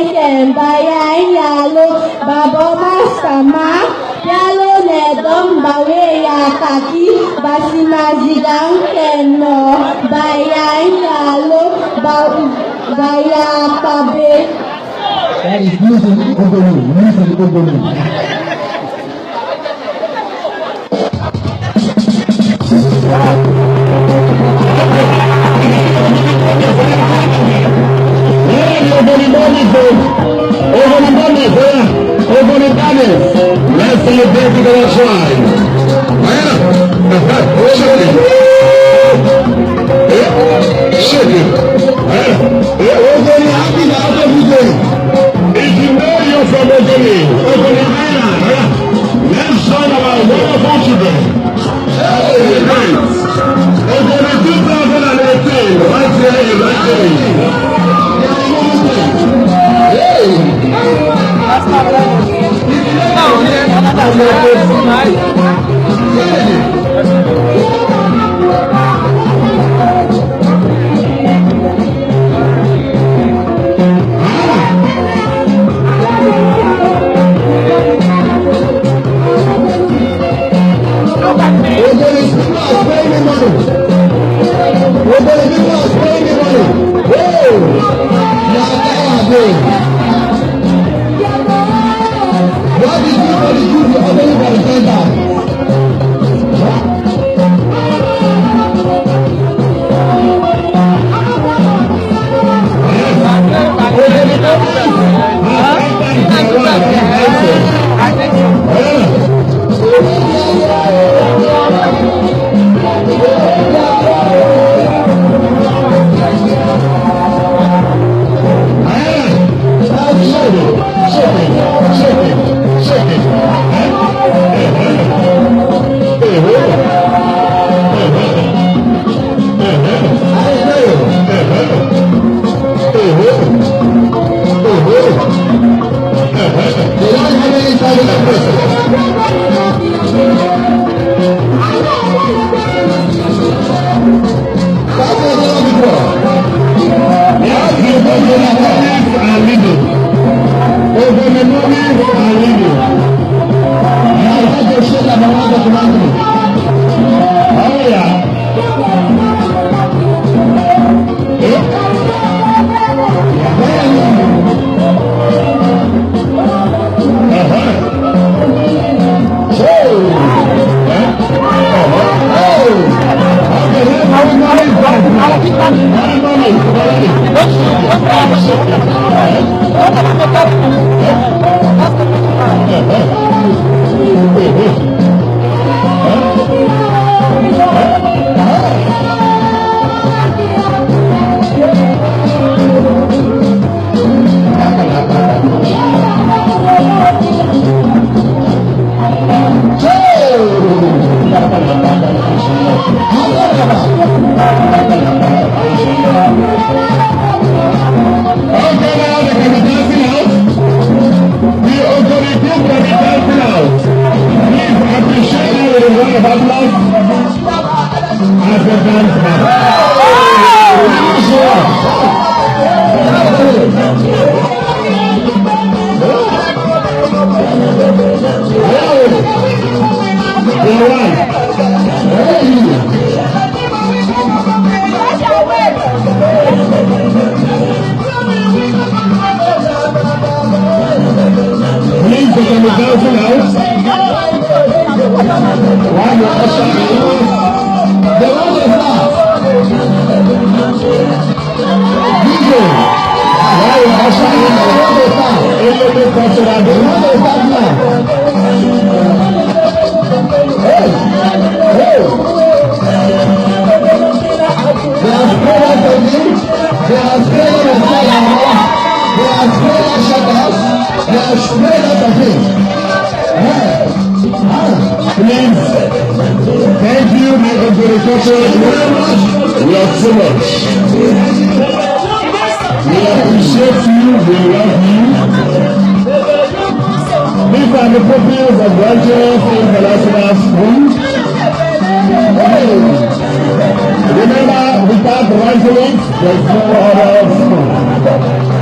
ken bayan yalo babo masama yalo nedom bawe ya kaki basimazigang keno bayan yalo baya kabe. That is music Ogoni. Let's celebrate together, shrine. Shake it. If you know you're from Ogoni Island, let's join our wonderful children. Hey, great. Ogoni 2018, right here, right there. That's not right. No, that's Remember, without rising, there's no other.